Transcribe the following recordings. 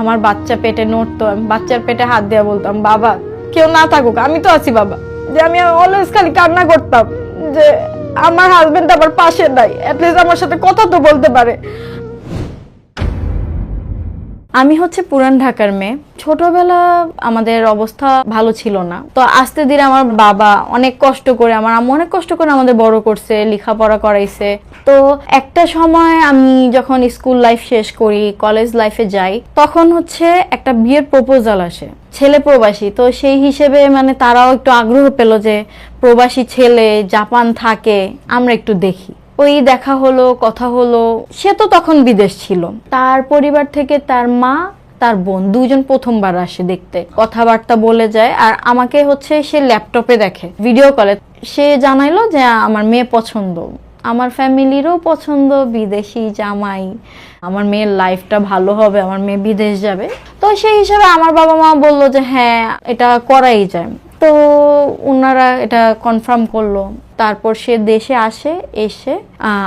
আমার বাচ্চা পেটে নড়তো, আমি বাচ্চার পেটে হাত দিয়ে বলতাম বাবা কেউ না থাকুক আমি তো আছি বাবা। যে আমি অলওয়েজ খালি কান্না করতাম যে আমার হাজবেন্ড আমার পাশে নাই, অ্যাটলিস্ট আমার সাথে কথা তো বলতে পারে। আমি হচ্ছে পুরান ঢাকার মেয়ে। ছোটবেলা আমাদের অবস্থা ভালো ছিল না, তো আস্তে ধীরে আমার বাবা অনেক কষ্ট করে, আমার আম্মু অনেক কষ্ট করে আমাদের বড় করছে, লেখাপড়া করাইছে। তো একটা সময় আমি যখন স্কুল লাইফ শেষ করি, কলেজ লাইফে যাই, তখন হচ্ছে একটা বিয়ের প্রপোজাল আসে, ছেলে প্রবাসী। তো সেই হিসেবে মানে তারাও একটু আগ্রহ পেল যে প্রবাসী ছেলে জাপান থাকে, আমরা একটু দেখি। ওই দেখা হলো, কথা হলো। সে তো তখন বিদেশ ছিল। তার পরিবার থেকে তার মা, তার বোন দুজন প্রথমবার আসে দেখতে, কথাবার্তা বলে যায়। আর আমাকে হচ্ছে সে ল্যাপটপে দেখে, ভিডিও কলে। সে জানাইলো যে আমার মেয়ে পছন্দ, আমার ফ্যামিলিরও পছন্দ, বিদেশি জামাই, আমার মেয়ের লাইফটা ভালো হবে, আমার মেয়ে বিদেশ যাবে। তো সেই হিসাবে আমার বাবা মা বললো যে হ্যাঁ এটা করাই যায়। তো ওনারা এটা কনফার্ম করলো। তারপর সে দেশে আসে, এসে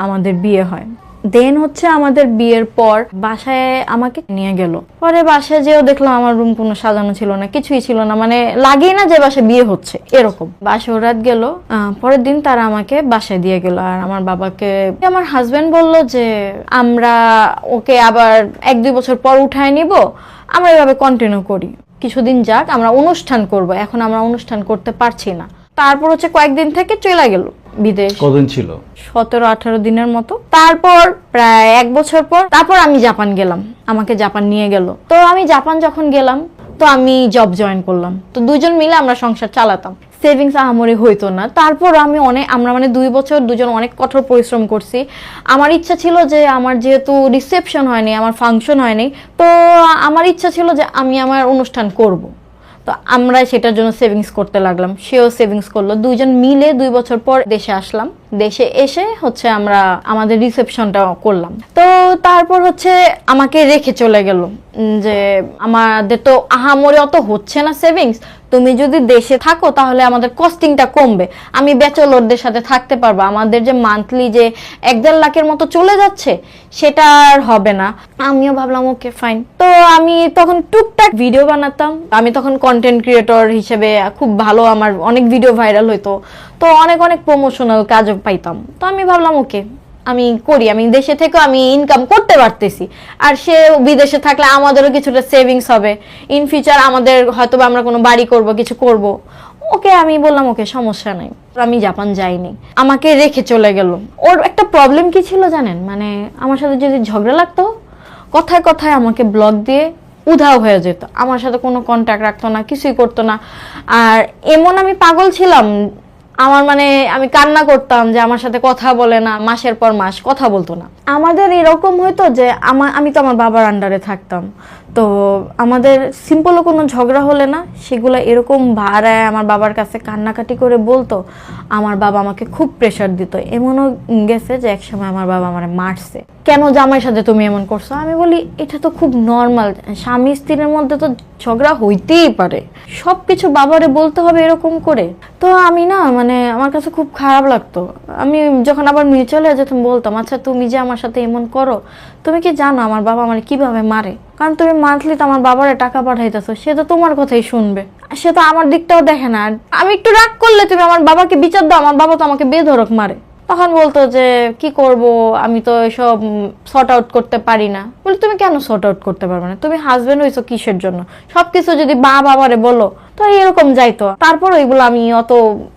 আমাদের বিয়ে হয়। দেন হচ্ছে আমাদের বিয়ের পর বাসায় আমাকে নিয়ে গেল। পরে বাসায় যেও দেখলাম আমার রুম কোনো সাজানো ছিল না, কিছুই ছিল না, মানে লাগেই না যে বাসায় বিয়ে হচ্ছে এরকম। বাসায় রাত গেল, পরের দিন তারা আমাকে বাসায় দিয়ে গেল। আর আমার বাবাকে আমার হাজবেন্ড বলল যে আমরা ওকে আবার 1-2 বছর পর উঠায় নিব, আমরা এভাবে কন্টিনিউ করি, কিছুদিন যাক, আমরা অনুষ্ঠান করব, এখন আমরা অনুষ্ঠান করতে পারছি না। তারপর হচ্ছে কয়েকদিন থেকে চলে গেল বিদেশ। কতদিন ছিল? 17-18 দিনের মতো। তারপর প্রায় 1 বছর পর তারপর আমি জাপান গেলাম, আমাকে জাপান নিয়ে গেল। তো আমি জাপান যখন গেলাম, তো আমি জব জয়েন করলাম। তো দুজন মিলে আমরা সংসার চালাতাম, সেভিংস আহামরি হইতো না। তারপর আমরা 2 বছর দুজন অনেক কঠোর পরিশ্রম করছি। আমার ইচ্ছা ছিল যে আমার যেহেতু রিসেপশন হয়নি, আমার ফাংশন হয়নি, তো আমার ইচ্ছা ছিল যে আমি আমার অনুষ্ঠান করব। তো আমরা সেটার জন্য সেভিংস করতে লাগলাম, সেও সেভিংস করলো। দুইজন মিলে 2 বছর পর দেশে আসলাম। দেশে এসে হচ্ছে আমরা আমাদের রিসেপশনটা করলাম। তো তারপর হচ্ছে আমাকে রেখে চলে গেল যে আমাদের তো আহামরি অত হচ্ছে না সেভিংস, তুমি যদি দেশে থাকো তাহলে আমাদের কস্টিংটা কমবে, আমি ব্যাচেলরদের সাথে থাকতে পারবো, আমাদের যে মান্থলি যে 1-1.5 লাখের মতো চলে যাচ্ছে সেটা আর হবে না। আমিও ভাবলাম ওকে ফাইন। তো আমি তখন টুকটাক ভিডিও বানাতাম, আমি তখন কন্টেন্ট ক্রিয়েটর হিসেবে খুব ভালো, আমার অনেক ভিডিও ভাইরাল হইতো, তো অনেক প্রমোশনাল কাজও পাইতাম। তো আমি ভাবলাম ওকে আমি করি, আমি দেশে থেকে আমি ইনকাম করতে পারতেছি, আর সে বিদেশে থাকলে আমাদেরও কিছুটা সেভিংস হবে, ইন ফিউচার আমাদের হয়তো আমরা কোনো বাড়ি করব, কিছু করব। ওকে আমি বললাম ওকে সমস্যা নাই। আমি জাপান যাইনি, আমাকে রেখে চলে গেল। ওর একটা প্রবলেম কি ছিল জানেন, মানে আমার সাথে যদি ঝগড়া লাগতো, কথায় কথায় আমাকে ব্লক দিয়ে উধাও হয়ে যেত, আমার সাথে কোনো কন্ট্যাক্ট রাখতো না, কিছুই করতো না। আর এমন আমি পাগল ছিলাম, আমার মানে আমি কান্না করতাম যে আমার সাথে কথা বলে না, মাসের পর মাস কথা বলতো না। আমাদের এরকম হয়তো যে আমি তো আমার বাবার আন্ডারে থাকতাম, তো আমাদের সিম্পলও কোনো ঝগড়া হলে না, সেগুলো এরকম ভাড়ায় আমার বাবার কাছে কান্নাকাটি করে বলতো। আমার বাবা আমাকে খুব প্রেশার দিত, এমনও গেছে যে একসময় আমার বাবা আমারে মারছে, কেন জামাইয়ের সাথে তুমি এমন করছো। আমি বলি এটা তো খুব নর্মাল, স্বামী স্ত্রীর মধ্যে তো ঝগড়া হইতেই পারে, সবকিছু বাবারে বলতে হবে এরকম করে। তো আমি না মানে আমার কাছে খুব খারাপ লাগতো। আমি যখন আবার চলে যেতাম বলতাম আচ্ছা তুমি যে আমার সাথে এমন করো, তুমি কি জানো আমার বাবা আমার কিভাবে মারে? কারণ তুমি মান্থলি তো আমার বাবারে টাকা পাঠাইতেছো, সে তো তোমার কথাই শুনবে, সে তো আমার দিকটাও দেখে না। আমি একটু রাগ করলে তুমি আমার বাবাকে বিচার দাও, আমার বাবা তো আমাকে বেধড়ক মারে। তখন বলতো যে কি করব, আমি তো এসব সর্ট আউট করতে পারি না। বলি তুমি কেন সর্ট আউট করতে পারবে না, তুমি হাজবেন্ড হইছো কিসের জন্য? সবকিছু যদি বাবারে বলো তো এরকম যাইতো। তারপর ওইগুলো আমি অত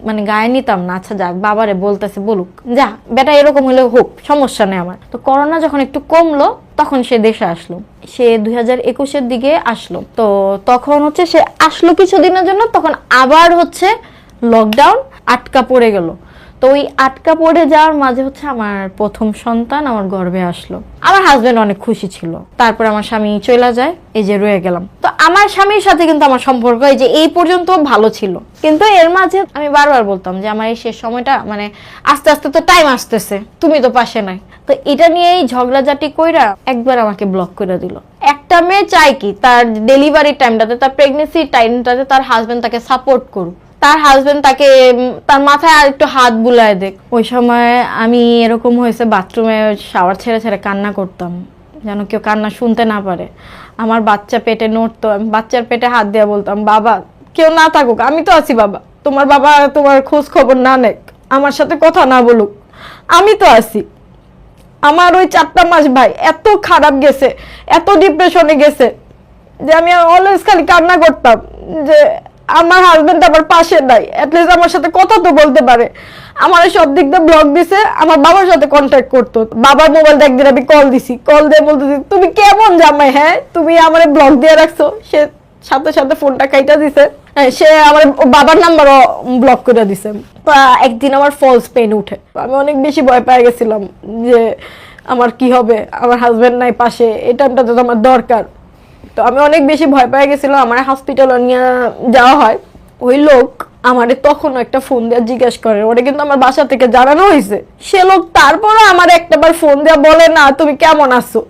মানে গায়ে নিতাম না, আচ্ছা যাক বাবারে বলতেছে বলুক, যা বেটা এরকম হলে হোক, সমস্যা নেই আমার। তো করোনা যখন একটু কমলো তখন সে দেশে আসলো, সে 2021-এর দিকে আসলো। তো তখন হচ্ছে সে আসলো কিছুদিনের জন্য, তখন আবার হচ্ছে লকডাউন, আটকা পড়ে গেল। তো ওই আটকা পড়ে যাওয়ার মাঝে হচ্ছে আমার প্রথম সন্তান আমার গর্ভে আসলো। আমার হাজবেন্ড অনেক খুশি ছিল। তারপর আমার স্বামী চলে যায়, এই যে রয়ে গেলাম। তো আমার স্বামীর সাথে কিন্তু আমার সম্পর্ক এই যে এই পর্যন্ত ভালো ছিল, কিন্তু এর মাঝে আমি বারবার বলতাম যে আমার এই শেষ সময়টা মানে আস্তে আস্তে তো টাইম আসতেছে, তুমি তো পাশে নাই। তো এটা নিয়েই ঝগড়াঝাটি কইরা একবার আমাকে ব্লক করে দিল। একটা মেয়ে চাই কি তার ডেলিভারি টাইমটাতে, তার প্রেগনেন্সি টাইমটাতে তার হাজবেন্ড তাকে সাপোর্ট করুক, তার হাজবেন্ড তাকে তার মাথায় আর একটু হাত বুলায় দেখ। ওই সময় আমি এরকম হয়েছে বাথরুমে শাওয়ার ছেড়ে ছেড়ে কান্না করতাম, যেন কেউ কান্না শুনতে না পারে। আমার বাচ্চা পেটে নড়তো, আমি বাচ্চার পেটে হাত দিয়ে বলতাম, বাবা কেউ না থাকুক আমি তো আছি, বাবা তোমার বাবা তোমার খোঁজ খবর না নেক, আমার সাথে কথা না বলুক, আমি তো আছি। আমার ওই 4টা মাস ভাই এত খারাপ গেছে, এত ডিপ্রেশনে গেছে যে আমি অলওয়েজ খালি কান্না করতাম যে আমার হাজবেন্ড আমার পাশে নাই, অ্যাটলিস্ট আমার সাথে কথা তো বলতে পারে। আমার সব দিক দিয়ে ব্লক দিছে, আমার বাবার সাথে কন্ট্যাক্ট করতো। বাবার মোবাইলটা একদিন আমি কল দিছি, কল দিয়ে বলতেছি তুমি কেমন জামাই, হ্যাঁ তুমি আমার ব্লক দিয়ে রাখছো। সে সাথে সাথে ফোনটা কাইটা দিছে, সে আমার বাবার নাম্বারও ব্লক করে দিছে। তো একদিন আমার ফলস পেন উঠে, আমি অনেক বেশি ভয় পেয়ে গেছিলাম যে আমার কি হবে, আমার হাজবেন্ড নাই পাশে, এই টাইমটা তো আমার দরকার। তো আমি অনেক বেশি ভয় পেয়ে গেছিলাম, আমার হসপিটালে নিয়ে যাওয়া হয়। ওই লোক আমারে তখনও একটা ফোন দিয়ে জিজ্ঞেস করে, ওটা কিন্তু আমার বাসা থেকে জানানো হয়েছে। সে লোক তারপরও আমার একটাবার ফোন দিয়ে বলে না তুমি কেমন আছো।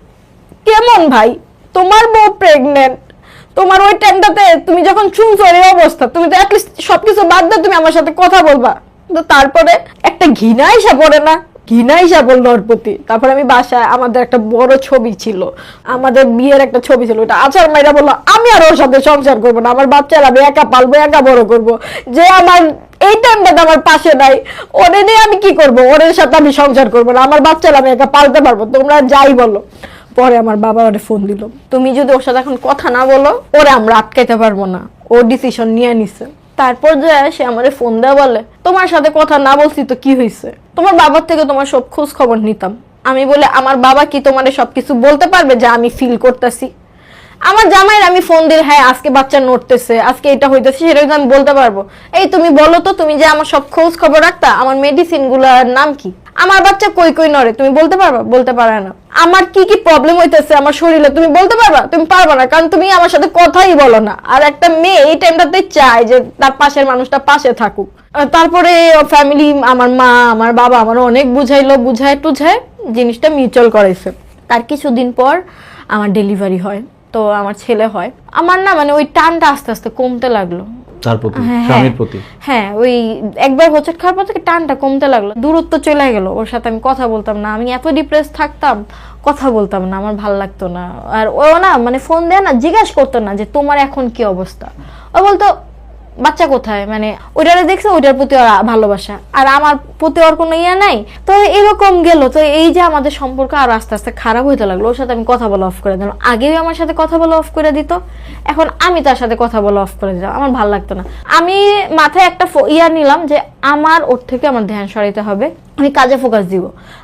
কেমন ভাই, তোমার বউ প্রেগনেন্ট, তোমার ওই টাইমটাতে তুমি যখন শুনছো এই অবস্থা, তুমি তো অ্যাটলিস্ট সবকিছু বাদ দিয়ে তুমি আমার সাথে কথা বলবা। তো তারপরে একটা ঘৃণা এসে পড়ে না, ঘৃণা এসে পড়লো ওর প্রতি। তারপর আমি বাসায়, আমাদের একটা বড় ছবি ছিল, আমাদের বিয়ের একটা ছবি ছিল, ওটা আচার মাইরা বললো আমি আর ওর সাথে সংসার করবো না, আমার বাচ্চারা আমি একা পালবো, একা বড় করবো। যে আমার এই টাইমটাতে আমার পাশে নাই, ওরে নিয়ে আমি কি করবো, ওর সাথে আমি সংসার করবো না, আমার বাচ্চারা আমি একা পালতে পারবো, তোমরা যাই বলো। পরে আমার বাবা ওরে ফোন দিল, তুমি যদি ওর সাথে এখন কথা না বলো ওরে আমরা আটকাইতে পারবো না, ও ডিসিশন নিয়ে নিছে। তারপর যে সে আমারে ফোন দেওয়া বলে তোমার সাথে কথা না বলছি তো কি হয়েছে, তোমার বাবার থেকে তোমার সব খোঁজ খবর নিতাম। আমি বলে আমার বাবা কি তোমারে সবকিছু বলতে পারবে যা আমি ফিল করতেছি? আমার জামাইয়ের আমি ফোন দিলে হ্যাঁ আজকে বাচ্চা নড়তেছে, আজকে এটা হইতেছে, সেটা আমি বলতে পারবো? এই তুমি বলো তো, তুমি যে আমার সব খোঁজ খবর রাখতা, আমার মেডিসিন গুলার নাম কি, আমার বাচ্চা কই কই নড়ে তুমি বলতে পারবা? বলতে পারে না। আমার কি কি প্রবলেম হইতেছে আমার শরীরে তুমি বলতে পারবা? তুমি পারবা না, কারণ তুমি আমার সাথে কথাই বলো না। আর একটা মেয়ে এই টাইমটাতে চায় যে তার পাশের মানুষটা পাশে থাকুক। তারপরে ফ্যামিলি, আমার মা আমার বাবা আমার অনেক বুঝাইলো, বুঝায় টুঝায় জিনিসটা মিউচুয়াল করাইছে। তার কিছুদিন পর আমার ডেলিভারি হয়, তো আমার ছেলে হয়। আমার না মানে ওই টানটা আস্তে আস্তে কমতে লাগলো তার প্রতি, স্বামীর প্রতি। হ্যাঁ, ওই একবার হোঁচট খাওয়ার পর থেকে টানটা কমতে লাগলো, দূরত্ব চলে গেল, ওর সাথে আমি কথা বলতাম না, আমি এত ডিপ্রেস থাকতাম, কথা বলতাম না, আমার ভাল লাগতো না। আর ও না মানে ফোন দেয় না, জিজ্ঞাসা করতো না যে তোমার এখন কি অবস্থা, ও বলতো বাচ্চা কোথায়, মানে ওইটারে দেখছে ওইটার প্রতি ওর ভালোবাসা, আর আমার প্রতি ওর কোনো ইয়া নাই। তো এরকম গেল। তো এই যে আমাদের সম্পর্ক আর আস্তে আস্তে খারাপ হইতে লাগলো, ওর সাথে আমি কথা বলা অফ করে দিলাম। আগেও আমার সাথে কথা বলা অফ করে দিত, এখন আমি তার সাথে কথা বলা অফ করে দিলাম, আমার ভালো লাগতো না। আমি মাথায় একটা ইয়া নিলাম যে আমার ওর থেকে আমার ধ্যান সরাইতে হবে, আমি কাজে ফোকাস দিব।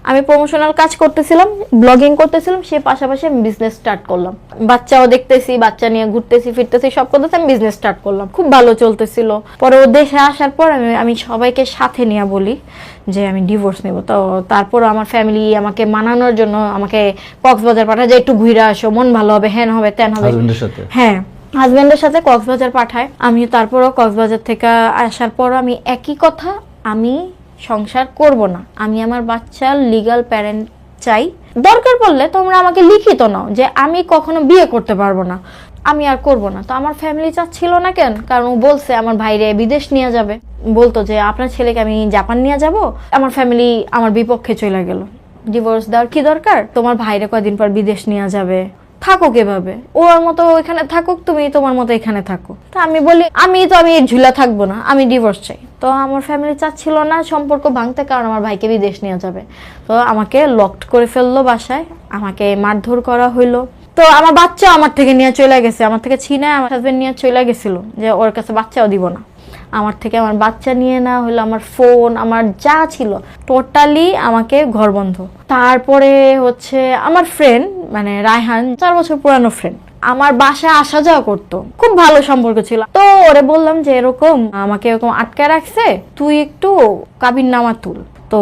আমি প্রমোশনাল কাজ করতেছিলাম, ব্লগিং করতেছিলাম, সে পাশাপাশি আমি বিজনেস স্টার্ট করলাম। বাচ্চাও দেখতেছি, বাচ্চা নিয়ে ঘুরতেছি ফিরতেছি, সব করতেছি, আমি বিজনেস স্টার্ট করলাম, খুব ভালো চলতেছিল। পরে ও দেশে আসার পর আমি সবাইকে সাথে নিয়ে বলি যে আমি ডিভোর্স নেব। তো তারপর আমার ফ্যামিলি আমাকে মানানোর জন্য আমাকে কক্সবাজার পাঠায় যে একটু ঘুরে আসো, মন ভালো হবে, হ্যান হবে ত্যান হবে। হ্যাঁ, হাজবেন্ডের সাথে কক্সবাজার পাঠায়। আমি তারপরও কক্সবাজার থেকে আসার পর আমি একই কথা, আমি সংসার করব না, আমি আমার বাচ্চার লিগ্যাল প্যারেন্ট চাই। দরকার পড়লে তোমরা আমাকে লিখিত নাও যে আমি কখনো বিয়ে করতে পারবো না, আমি আর করব না। তো আমার ফ্যামিলি চাচ্ছিল না কেন, কারণ ও বলছে আমার ভাইরে বিদেশ নিয়ে যাবে, বলতো যে আপনার ছেলেকে আমি জাপান নিয়ে যাব। আমার ফ্যামিলি আমার বিপক্ষে চলে গেল, ডিভোর্স দেওয়ার কি দরকার, তোমার ভাইরে কয়দিন পর বিদেশ নিয়ে যাবে, থাকুক এভাবে, ওর মতো এখানে থাকুক, তুমি তোমার মতো এখানে থাকো। তো আমি বলি আমি ঝুলা থাকবো না, আমি ডিভোর্স চাই। তো আমার ফ্যামিলি চাচ্ছিল না সম্পর্ক ভাঙতে, কারণ আমার ভাইকে বিদেশ নিয়ে যাবে। তো আমাকে লকড করে ফেললো বাসায়, আমাকে মারধর করা হইলো। তো আমার বাচ্চা আমার থেকে নিয়ে চলে গেছে, আমার থেকে ছিনায় আমার হাজবেন্ড নিয়ে চলে গেছিল যে ওর কাছে বাচ্চাও দিব না। আমার থেকে আমার বাচ্চা নিয়ে না হলো, আমার ফোন, আমার যা ছিল টোটালি আমাকে ঘর বন্ধ। তারপরে হচ্ছে আমার ফ্রেন্ড মানে রায়হান, 4 বছর পুরানো ফ্রেন্ড, আমার বাসায় আসা যাওয়া করতো, খুব ভালো সম্পর্ক ছিল। তো ওরে বললাম যে এরকম আমাকে এরকম আটকে রাখছে, তুই একটু কাবিননামা তুল। তো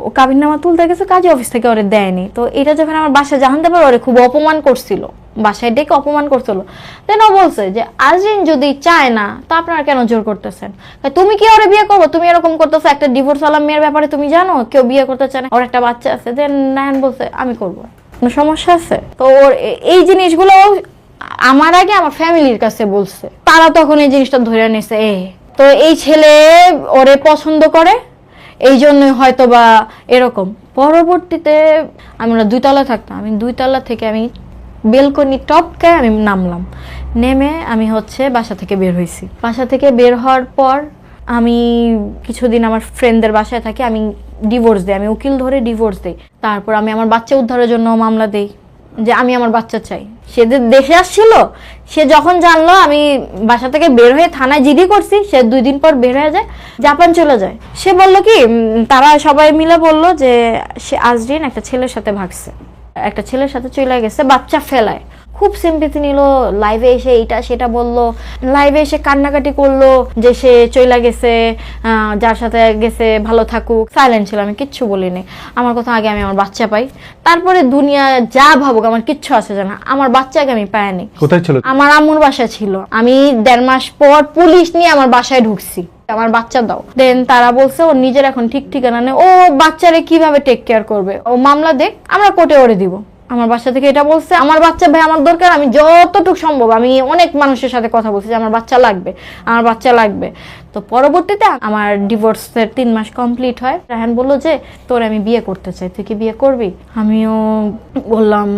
ও কাবিননামা তুলতে গেছে, কাজে অফিস থেকে ওরে দেয়নি। তো এটা যখন আমার বাসায় জানতে পারে, ওরে খুব অপমান করছিল, বাসায় ডেকে অপমান করছিল। দেন ও বলছে যে আজরিন যদি চায় না তা আপনারা কেন জোর করতেছেন, তুমি কি ওরে বিয়ে করবো, তুমি এরকম করতেছো, একটা ডিভোর্স ওয়ালা মেয়ের ব্যাপারে তুমি জানো কেউ বিয়ে করতে চায় না, ওর একটা বাচ্চা আছে। দেন নায়ন বলছে আমি করবো, কোনো সমস্যা আছে? তো ওর এই জিনিসগুলো আমার আগে আমার ফ্যামিলির কাছে বলছে, তারা তখন এই জিনিসটা ধরে নিছে, তো এই ছেলে ওরে পছন্দ করে, এই জন্যই হয়তো বা এরকম। পরবর্তীতে আমরা 2 তলা থাকতাম, আমি 2 তলা থেকে আমি বেলকনি টপকে আমি নামলাম, নেমে আমি হচ্ছে বাসা থেকে বের হয়েছি। বাসা থেকে বের হওয়ার পর আমি কিছুদিন আমার ফ্রেন্ডদের বাসায় থাকি, আমি ডিভোর্স দিই, আমি উকিল ধরে ডিভোর্স দিই। তারপর আমি আমার বাচ্চা উদ্ধারের জন্য মামলা দিই যে আমি আমার বাচ্চা চাই। সে দেশে আসছিল, সে যখন জানলো আমি বাসা থেকে বের হয়ে থানায় জিডি করছি, সে 2 দিন পর বের হয়ে যায়, জাপান চলে যায়। সে বলল কি, তারা সবাই মিলে বলল যে সে আজরিন একটা ছেলের সাথে ভাগছে, একটা ছেলের সাথে চলে গেছে, বাচ্চা ফেলায়। খুব সিম্পেথি নিল, লাইভে এসে এইটা সেটা বললো, লাইভে এসে কান্নাকাটি করলো যে সে চলে গেছে, যার সাথে গেছে ভালো থাকুক। সাইলেন্ট ছিল, আমি কিচ্ছু বলিনি। আমার কথা আগে আমি আমার বাচ্চা পাই, তারপরে দুনিয়া যা ভাবুক আমার কিচ্ছু আসে জানা, আমার বাচ্চাকে আমি পাইনি। কোথায় ছিল? আমার আম্মুর বাসায় ছিল। আমি 1.5 মাস পর পুলিশ নিয়ে আমার বাসায় ঢুকছি, আমার বাচ্চা দাও। দেন তারা বলছে ও নিজের এখন ঠিক ঠিকানা নেই, ও বাচ্চারে কিভাবে টেক কেয়ার করবে, ও মামলা দেখ, আমরা কোর্টে ওরে দিব। আমার বাচ্চা থেকে এটা বলছে, আমার বাচ্চা ভাই আমার দরকার, আমি যতটুকু সম্ভব, আমি অনেক মানুষের সাথে কথা বলছি যে আমার বাচ্চা লাগবে, আমার বাচ্চা লাগবে। তো পরবর্তীতে আমার ডিভোর্সের 3 মাস কমপ্লিট হয়। রায়হান বললো যে তোর আমি বিয়ে করতে চাই, তুই কি বিয়ে করবি? আমিও বললাম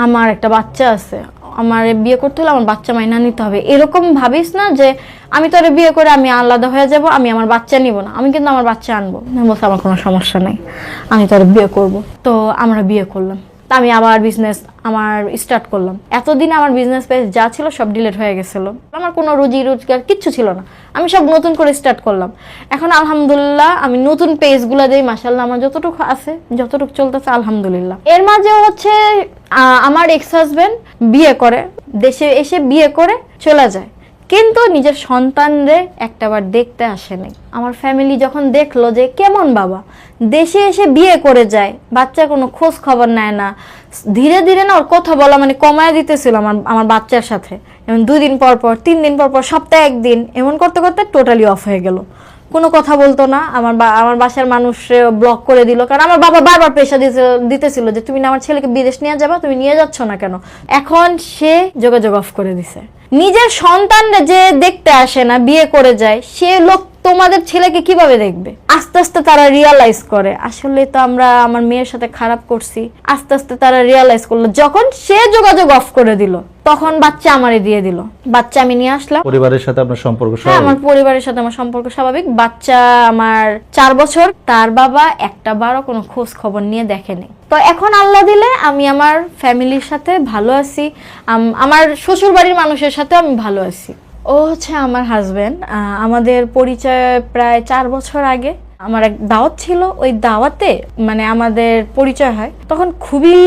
আমার একটা বাচ্চা আছে, আমার বিয়ে করতে হলে আমার বাচ্চা মাইনা নিতে হবে। এরকম ভাবিস না যে আমি তোরে বিয়ে করে আমি আলাদা হয়ে যাব, আমি আমার বাচ্চা নিব না, আমি কিন্তু আমার বাচ্চা আনবো। বলছে আমার কোনো সমস্যা নেই, আমি তোরে বিয়ে করব। তো আমরা বিয়ে করলাম। আমি আবার বিজনেস আমার স্টার্ট করলাম। এতদিন আমার বিজনেস পেজ যা ছিল সব ডিলিট হয়ে গেছিল, আমার কোনো রুজি রোজগার কিচ্ছু ছিল না, আমি সব নতুন করে স্টার্ট করলাম। এখন আলহামদুলিল্লাহ আমি নতুন পেজগুলো দিই, মাশাআল্লাহ আমার যতটুকু আছে যতটুকু চলতেছে আলহামদুলিল্লাহ। এর মাঝে হচ্ছে আমার এক্স হাজবেন্ড বিয়ে করে, দেশে এসে বিয়ে করে চলে যায়, কিন্তু নিজের সন্তানরে একটাবার দেখতে আসেনি। আমার ফ্যামিলি যখন দেখলো যে কেমন বাবা দেশে এসে বিয়ে করে যায়, বাচ্চার কোনো খোঁজ খবর নেয় না, ধীরে ধীরে না ওর কথা বলা মানে কমায় দিতেছিল আমার বাচ্চার সাথে। এমন 2 দিন পর পর, 3 দিন পর পর, সপ্তাহে 1 দিন, এমন করতে করতে টোটালি অফ হয়ে গেল। কোনো কথা বলতো না, আমার বাসার মানুষ ব্লক করে দিল। কারণ আমার বাবা বারবার প্রেশার দিতেছিল যে তুমি না আমার ছেলেকে বিদেশ নিয়ে যাবা, তুমি নিয়ে যাচ্ছ না কেন। এখন সে যোগাযোগ অফ করে দিছে। নিজের সন্তানরা যে দেখতে আসে না, বিয়ে করে যায়, সে লোক তোমাদের ছেলেকে কিভাবে দেখবে? আস্তে আস্তে তারা রিয়ালাইজ করে আসলে তো আমরা আমার মেয়ের সাথে খারাপ করছি। আস্তে আস্তে তারা রিয়ালাইজ করলো, যখন সে যোগাযোগ অফ করে দিল তখন বাচ্চা আমারে দিয়ে দিল। বাচ্চা আমি নিয়ে আসলাম। পরিবারের সাথে আপনার সম্পর্ক স্বাভাবিক? হ্যাঁ, আমার পরিবারের সাথে আমার সম্পর্ক স্বাভাবিক। বাচ্চা আমার 4 বছর, তার বাবা একটা বারও কোনো খোঁজ খবর নিয়ে দেখেনি। তো এখন আল্লাহ দিলে আমি আমার ফ্যামিলির সাথে ভালো আছি, আমার শ্বশুর বাড়ির মানুষের সাথে আমি ভালো আছি। ও হচ্ছে আমার হাজবেন্ড। আমাদের পরিচয় প্রায় 4 বছর আগে। আমার এক দাওয়াত ছিল, ওই দাওয়াতে মানে আমাদের পরিচয় হয়। তখন খুবই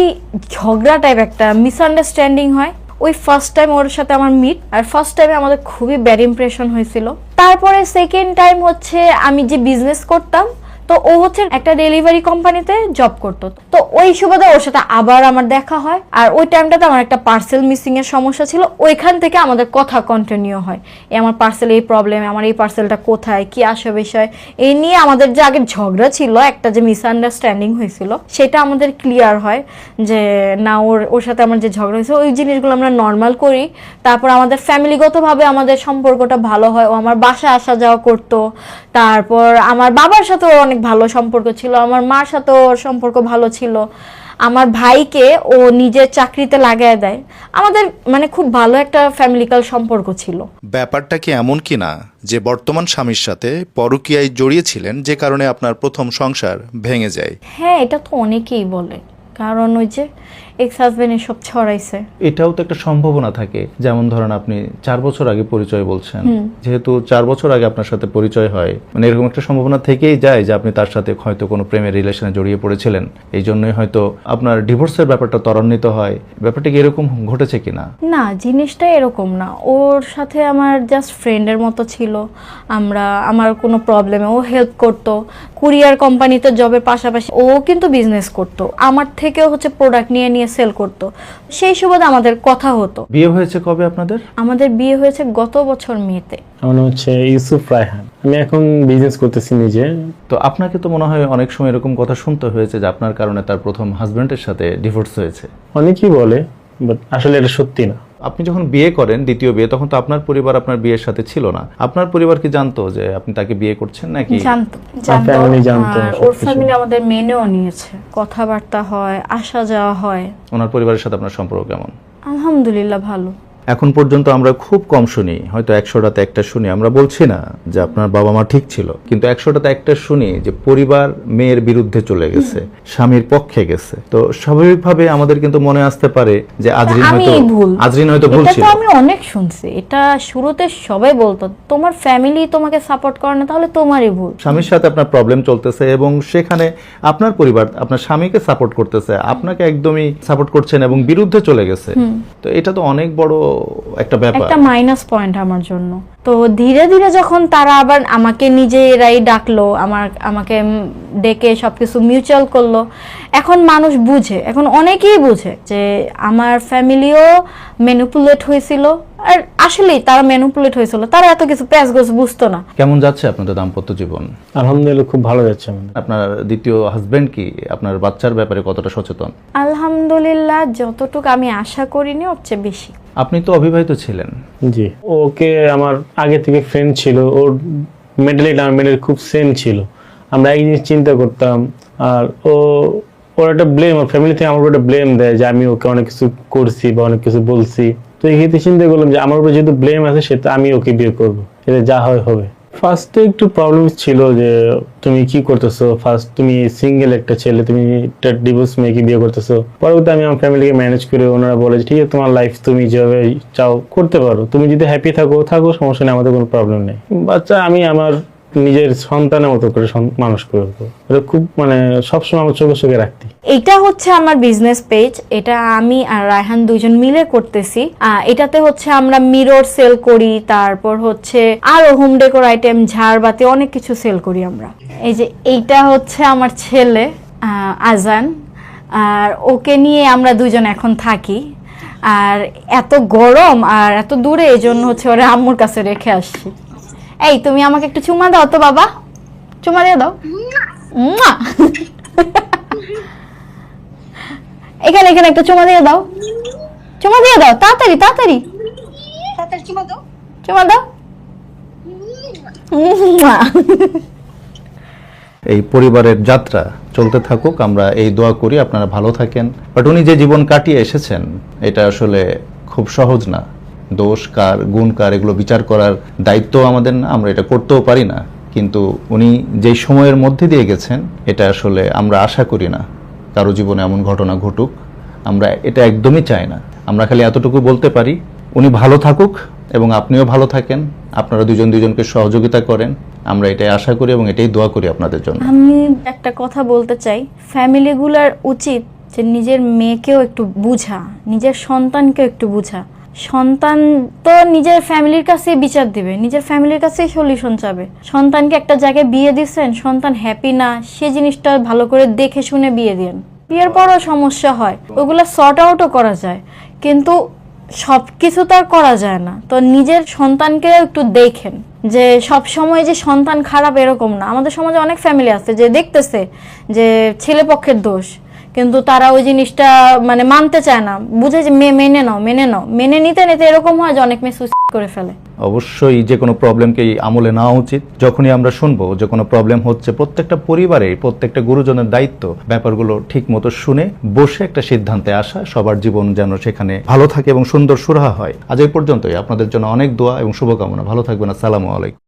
ঝগড়া টাইপ একটা মিসআন্ডারস্ট্যান্ডিং হয়। ওই ফার্স্ট টাইম ওর সাথে আমার মিট, আর ফার্স্ট টাইমে আমাদের খুবই ব্যাড ইমপ্রেশন হয়েছিল। তারপরে সেকেন্ড টাইম হচ্ছে আমি যে বিজনেস করতাম, তো ও হচ্ছে একটা ডেলিভারি কোম্পানিতে জব করতো। তো ওই সুবাদে ওর সাথে আবার আমার দেখা হয়। আর ওই টাইমটাতে আমার একটা পার্সেল মিসিং এর সমস্যা ছিল, ওইখান থেকে আমাদের কথা কন্টিনিউ হয়। আমার পার্সেল এই প্রবলেম, আমার এই পার্সেলটা কোথায়, কি আসে বিষয়, এই নিয়ে আমাদের যে আগে ঝগড়া ছিল, একটা যে মিসআন্ডারস্ট্যান্ডিং হয়েছিল, সেটা আমাদের ক্লিয়ার হয় যে না, ওর সাথে আমার যে ঝগড়া হয়েছে ওই জিনিসগুলো আমরা নর্মাল করি। তারপর আমাদের ফ্যামিলিগতভাবে আমাদের সম্পর্কটা ভালো হয়। ও আমার বাসায় আসা যাওয়া করতো। তারপর আমার বাবার সাথে অনেক ভালো সম্পর্ক ছিল, আমার মার সাথেও সম্পর্ক ভালো ছিল। আমার ভাইকে ও নিজের চাকরিতে লাগায় দেয়। আমাদের মানে খুব ভালো একটা ফ্যামিলিক্যাল সম্পর্ক ছিল। ব্যাপারটা কি এমন কি না যে বর্তমান স্বামীর সাথে পরকীয়ায় জড়িয়েছিলেন, যে কারণে আপনার প্রথম সংসার ভেঙে যায়? হ্যাঁ, এটা তো অনেকেই বলে, কারণ ওই যে এক্স হাজবেন্ড এসব ছড়াইছে। এটাও তো একটা সম্ভাবনা থাকে, যেমন ধরেন আপনি 4 বছর আগে পরিচয় বলছেন, যেহেতু 4 বছর আগে আপনার সাথে পরিচয় হয়, মানে এরকম একটা সম্ভাবনা থেকেই যায় যে আপনি তার সাথে হয়তো কোনো প্রেমের রিলেশনে জড়িয়ে পড়েছিলেন, এই জন্যই হয়তো আপনার ডিভোর্সের ব্যাপারটা ত্বরান্বিত হয়। ব্যাপারটা কি এরকম ঘটেছে কিনা? না, জিনিসটা এরকম না। ওর সাথে আমার জাস্ট ফ্রেন্ডের মতো ছিল। আমার কোনো প্রবলেমে ও হেল্প করতো। কুরিয়ার কোম্পানিতে জবের পাশাপাশি ও কিন্তু বিজনেস করতো, আমার থেকেও হচ্ছে প্রোডাক্ট নিয়ে সেল করতো। সেই সুবাদে আমাদের কথা হতো। বিয়ে হয়েছে কবে আপনাদের? আমাদের বিয়ে হয়েছে গত বছর মেতে। আমার নাম হচ্ছে ইউসুফ রায়হান, আমি এখন বিজনেস করতেছি নিজে। তো আপনাকে তো মনে হয় অনেক সময় এরকম কথা শুনতে হয়েছে যে আপনার কারণে তার প্রথম হাজবেন্ডের সাথে ডিভোর্স হয়েছে। অনেকেই বলে, বাট আসলে এটা সত্যি না। আপনি যখন বিয়ে করেন, দ্বিতীয় বিয়ে, তখন তো আপনার পরিবার আপনার বিয়ের সাথে ছিল না। আপনার পরিবার কি জানতো যে আপনি তাকে বিয়ে করছেন নাকি? জানতো। ফ্যামিলি জানতো, আর ওর ফ্যামিলি আমাদের মেনেও নিয়েছে, কথাবার্তা হয়, আসা যাওয়া হয়। ওনার পরিবারের সাথে আপনার সম্পর্ক কেমন? আলহামদুলিল্লাহ ভালো। এখন পর্যন্ত আমরা খুব কম শুনি, হয়তো 100টাতে একটা শুনি, আমরা বলছি না যে আপনার বাবা মা ঠিক ছিল, কিন্তু 100টাতে একটা শুনি যে পরিবার মেয়ের বিরুদ্ধে চলে গেছে, স্বামীর পক্ষে গেছে। তো স্বাভাবিকভাবে আমাদের কিন্তু মনে আসতে পারে যে আজরিন হয়তো ভুল এটা ছিল। তো আমি অনেক শুনছি, এটা শুরুতে সবাই বলতো তোমার ফ্যামিলি তোমাকে সাপোর্ট করে না, তাহলে তোমারই ভুল। স্বামীর সাথে আপনার প্রবলেম চলতেছে এবং সেখানে আপনার পরিবার আপনার স্বামীকে সাপোর্ট করতেছে, আপনাকে একদমই সাপোর্ট করছেন এবং বিরুদ্ধে চলে গেছে। তো এটা তো অনেক বড় একটা ব্যাপার, একটা মাইনাস পয়েন্ট আমার জন্য। তো ধীরে ধীরে যখন তারা আবার আমাকে নিজেরাই ডাকলো, আমাকে ডেকে সবকিছু মিউচুয়াল করলো, এখন মানুষ বুঝে, এখন অনেকেই বুঝে যে আমার ফ্যামিলিও ম্যানিপুলেট হয়েছিল। আর আসলেই তারা ম্যানিপুলেট হয়েছিল, তারা এত কিছু প্যাচগোছ বুঝতো না। কেমন যাচ্ছে আপনাদের দাম্পত্য জীবন? আলহামদুলিল্লাহ খুব ভালো যাচ্ছে আমাদের। আপনার দ্বিতীয় হাজবেন্ড কি আপনার বাচ্চার ব্যাপারে কতটা সচেতন? আলহামদুলিল্লাহ যতটুকু আমি আশা করিনি ওর চেয়ে বেশি। আপনি তো অবিবাহিত ছিলেন। জি, ওকে আমার আগে থেকে ফ্রেন্ড ছিল, ওর মেন্টালি ডাউন খুব সেম ছিল। আমরা এক জিনিস চিন্তা করতাম, আর ওর একটা ব্লেম, ওর ফ্যামিলি থেকে আমার উপর একটা ব্লেম দেয় যে আমি ওকে অনেক কিছু করছি বা অনেক কিছু বলছি। তো এই ক্ষেত্রে চিন্তা করলাম যে আমার উপরে যেহেতু ব্লেম আছে, সেটা আমি ওকে বিয়ে করবো, এটা যা হয় হবে। ফার্স্টে একটু প্রবলেম ছিল যে তুমি কি করতেছো, ফার্স্ট তুমি সিঙ্গেল একটা ছেলে, তুমি একটা ডিভোর্স মেয়েকে বিয়ে করতেছো। পরবর্তী আমি আমার ফ্যামিলিকে ম্যানেজ করে ওনারা বলে যে ঠিক আছে তোমার লাইফ তুমি যেভাবে চাও করতে পারো, তুমি যদি হ্যাপি থাকো সমস্যা নেই, আমাদের কোনো প্রবলেম নেই। বাচ্চা আমি আমার নিজের সন্তানের মতো করে মানুষ করে দেবো, এটা খুব সবসময় আমার চোখে রাখতি। এটা হচ্ছে আমার বিজনেস পেজ, এটা আমি আর রায়হান দুইজন মিলে করতেছি। এটাতে হচ্ছে আমরা মিরর সেল করি, তারপর হচ্ছে আরো হোম ডেকোর আইটেম, ঝাড়বাতি, অনেক কিছু সেল করি আমরা। এই যে এইটা হচ্ছে আমার ছেলে আজান, আর ওকে নিয়ে আমরা দুজন এখন থাকি। আর এত গরম আর এত দূরে, এই জন্য হচ্ছে ওরা আম্মুর কাছে রেখে আসছি। এই তুমি আমাকে একটু চুমা দাও তো বাবা, চুমা দিয়ে দাও। এখানে একটা চুমা দিয়ে দাও, তাড়াতাড়ি চুমা দাও। এই পরিবারের যাত্রা চলতে থাকুক, আমরা এই দোয়া করি আপনারা ভালো থাকেন। বাট উনি যে জীবন কাটিয়ে এসেছেন এটা আসলে খুব সহজ না। দোষ কার, গুণ কার, এগুলো বিচার করার দায়িত্ব আমাদের না, আমরা এটা করতেও পারি না। কিন্তু উনি যেই সময়ের মধ্যে দিয়ে গেছেন, এটা আসলে আমরা আশা করি না কারো জীবনে এমন ঘটনা ঘটুক, আমরা এটা একদমই চাই না। আমরা খালি এতটুকু বলতে পারি উনি ভালো থাকুক এবং আপনিও ভালো থাকেন, আপনারা দুজনকে সহযোগিতা করেন, আমরা এটাই আশা করি এবং এটাই দোয়া করি আপনাদের জন্য। আমি একটা কথা বলতে চাই, ফ্যামিলিগুলোর উচিত যে নিজের মেয়েকেও একটু বুঝা, নিজের সন্তানকেও একটু বুঝা। সন্তান তো নিজের ফ্যামিলির কাছেই বিচার দিবে, নিজের ফ্যামিলির কাছেই সলিউশন চাবে। সন্তানকে একটা জায়গায় বিয়ে দিচ্ছেন, সন্তান হ্যাপি না, সে জিনিসটা ভালো করে দেখে শুনে বিয়ে দেন। বিয়ের পরও সমস্যা হয়, ওগুলো সর্ট আউটও করা যায়, কিন্তু সব কিছু তো আর করা যায় না। তো নিজের সন্তানকে একটু দেখেন, যে সব সময় যে সন্তান খারাপ এরকম না। আমাদের সমাজে অনেক ফ্যামিলি আছে যে দেখতেছে যে ছেলে পক্ষের দোষ, কিন্তু তারা ওই জিনিসটা মানতে চায় না, বুঝে যে মেনে নিতে এরকম হয় যে অনেক মেয়ে সুইসাইড করে ফেলে। অবশ্যই যে কোনো প্রবলেমকে আমলে নেওয়া উচিত। যখনই আমরা শুনবো যে কোনো প্রবলেম হচ্ছে, প্রত্যেকটা পরিবারের প্রত্যেকটা গুরুজনের দায়িত্ব ব্যাপারগুলো ঠিক মতো শুনে বসে একটা সিদ্ধান্তে আসা, সবার জীবন যেন সেখানে ভালো থাকে এবং সুন্দর সুরাহা হয়। আজ এই পর্যন্তই। আপনাদের জন্য অনেক দোয়া এবং শুভকামনা। ভালো থাকবেন। আসসালামু আলাইকুম।